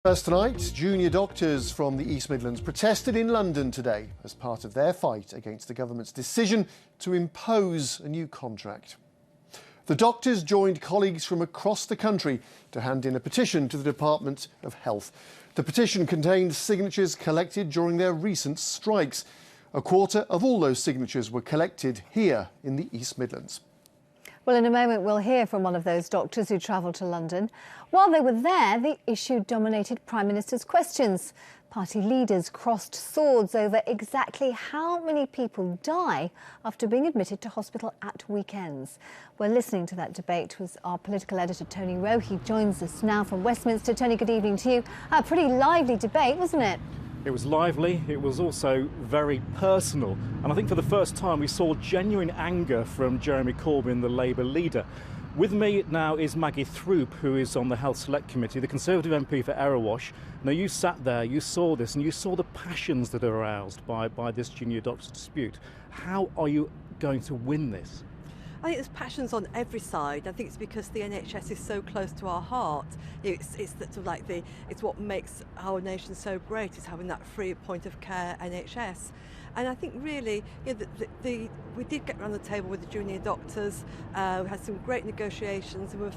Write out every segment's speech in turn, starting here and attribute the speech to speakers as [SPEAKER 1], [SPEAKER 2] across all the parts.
[SPEAKER 1] First tonight, junior doctors from the East Midlands protested in London today as part of their fight against the government's decision to impose a new contract. The doctors joined colleagues from across the country to hand in a petition to the Department of Health. The petition contained signatures collected during their recent strikes. A quarter of all those signatures were collected here in the East Midlands.
[SPEAKER 2] Well, in a moment, we'll hear from one of those doctors who travelled to London. While they were there, the issue dominated Prime Minister's questions. Party leaders crossed swords over exactly how many people die after being admitted to hospital at weekends. We're listening to that debate with our political editor, Tony Rowe. He joins us now from Westminster. Tony, good evening to you. A pretty lively debate, wasn't it?
[SPEAKER 3] It was lively, it was also very personal, and I think for the first time we saw genuine anger from Jeremy Corbyn, the Labour leader. With me now is Maggie Throup, who is on the Health Select Committee, the Conservative MP for Erewash. Now, you sat there, you saw this, and you saw the passions that are aroused by this junior doctor dispute. How are you going to win this?
[SPEAKER 4] I think there's passions on every side. I think it's because the NHS is so close to our heart. It's what makes our nation so great, is having that free point of care NHS. And I think really, we did get around the table with the junior doctors. We had some great negotiations, and we're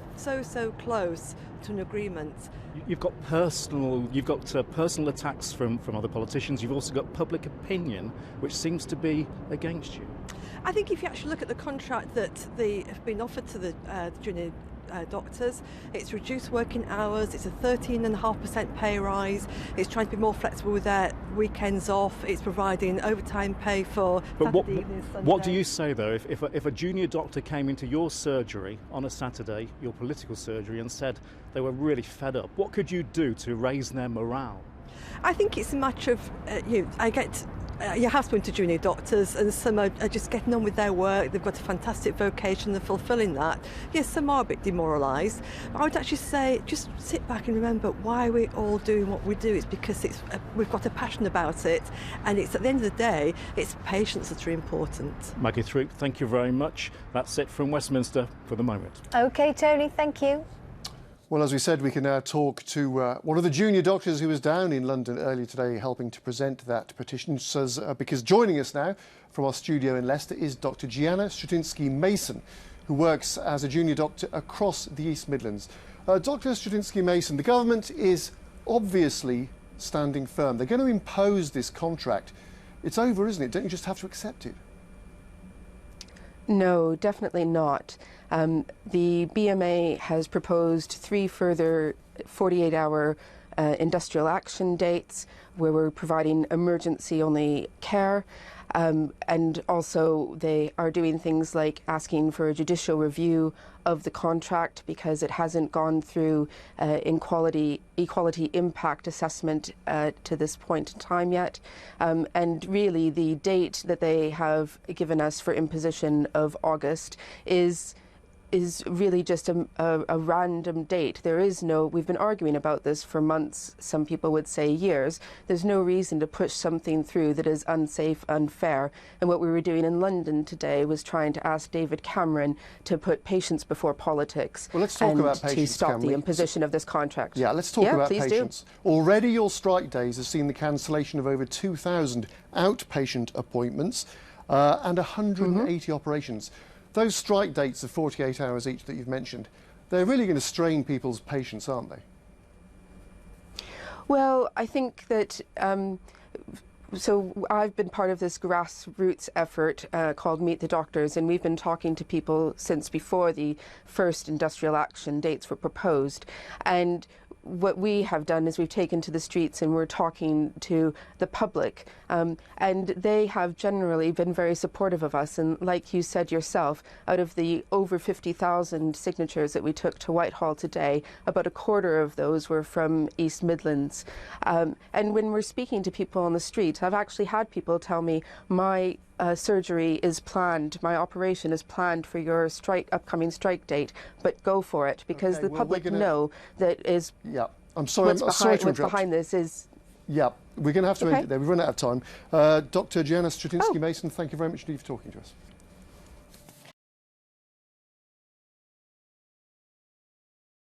[SPEAKER 4] so close to an agreement.
[SPEAKER 3] You've got personal attacks from other politicians. You've also got public opinion, which seems to be against you.
[SPEAKER 4] I think if you actually look at the contract that have been offered to the junior doctors, it's reduced working hours, it's a 13.5% pay rise, it's trying to be more flexible with their weekends off, it's providing overtime pay for Saturday evenings, Sunday.
[SPEAKER 3] What do you say though if a junior doctor came into your surgery on a Saturday, your political surgery, and said they were really fed up? What could you do to raise their morale?
[SPEAKER 4] I think it's a matter of you have spoken to junior doctors, and some are just getting on with their work. They've got a fantastic vocation, they're fulfilling that. Yes, some are a bit demoralised. But I would actually say just sit back and remember why we're all doing what we do. It's because we've got a passion about it, and it's at the end of the day, it's patients that are important.
[SPEAKER 3] Maggie Throup, thank you very much. That's it from Westminster for the moment.
[SPEAKER 2] OK, Tony, thank you.
[SPEAKER 1] Well, as we said, we can now talk to one of the junior doctors who was down in London earlier today helping to present that petition. Because joining us now from our studio in Leicester is Dr. Gianna Strutinsky-Mason, who works as a junior doctor across the East Midlands. Dr. Strutinsky-Mason, the government is obviously standing firm. They're going to impose this contract. It's over, isn't it? Don't you just have to accept it?
[SPEAKER 5] No, definitely not. The BMA has proposed 3 further 48-hour industrial action dates where we're providing emergency-only care. And also they are doing things like asking for a judicial review of the contract because it hasn't gone through equality impact assessment to this point in time yet. And really the date that they have given us for imposition of August is really just a random date. There is no, we've been arguing about this for months, some people would say years. There's no reason to push something through that is unsafe, unfair. And what we were doing in London today was trying to ask David Cameron to put patients before politics.
[SPEAKER 1] Well, let's talk about patients,
[SPEAKER 5] to stop the imposition of this contract.
[SPEAKER 1] Yeah, let's talk about
[SPEAKER 5] patients.
[SPEAKER 1] Do. Already your strike days have seen the cancellation of over 2,000 outpatient appointments and 180 operations. Those strike dates of 48 hours each that you've mentioned, they're really going to strain people's patience, aren't they?
[SPEAKER 5] Well, I think that so I've been part of this grassroots effort called Meet the Doctors, and we've been talking to people since before the first industrial action dates were proposed. And what we have done is we've taken to the streets and we're talking to the public, and they have generally been very supportive of us. And like you said yourself, out of the over 50,000 signatures that we took to Whitehall today, about a quarter of those were from East Midlands. And when we're speaking to people on the street, I've actually had people tell me, my surgery is planned, my operation is planned for your upcoming strike date, but go for it, because the public know that is.
[SPEAKER 1] Yeah, I'm sorry to interrupt.
[SPEAKER 5] What's behind this is.
[SPEAKER 1] Yeah, we're going to have to end it there. We've run out of time. Dr. Gianna Strutinsky-Mason, thank you very much indeed for talking to us.